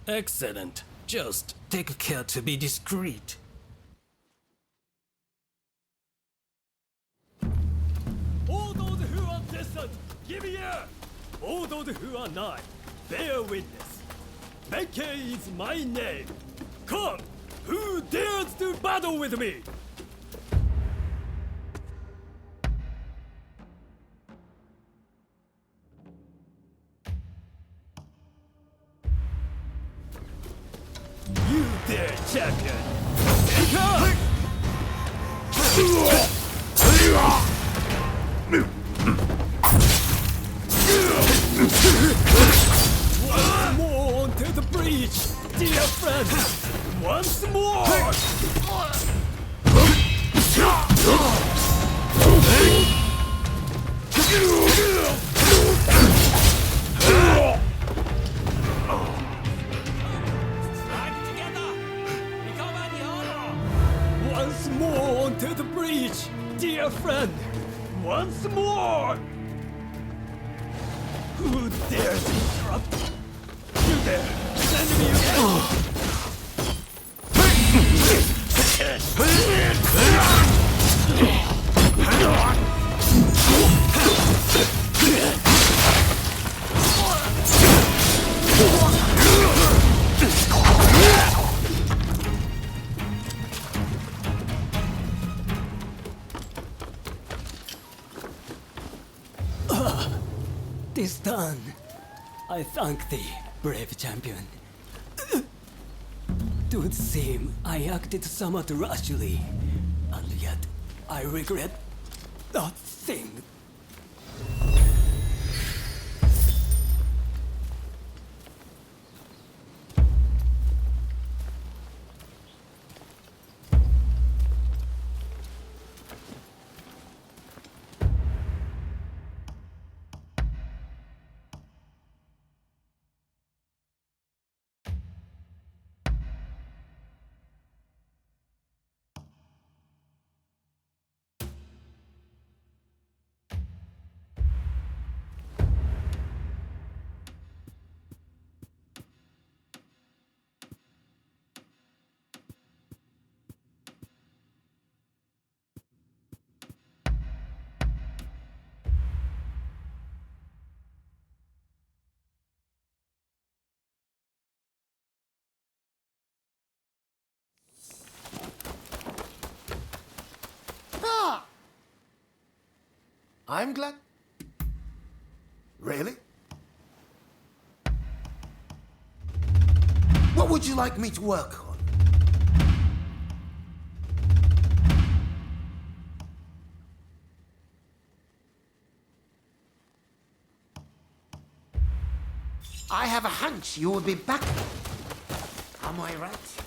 Excellent. Just take care to be discreet. All those who are distant, give ear! All those who are nigh, bear witness. Benkei is my name. Come, who dares to battle with me? You there, champion! Take up! Once more onto the breach, dear friend! Once more! Once more onto the breach, dear friend! Once more! Who dares interrupt? You there! Send me again! This done. I thank thee, brave champion. Would seem I acted somewhat rashly, and yet I regret nothing. I'm glad. Really? What would you like me to work on? I have a hunch you will be back. Am I right?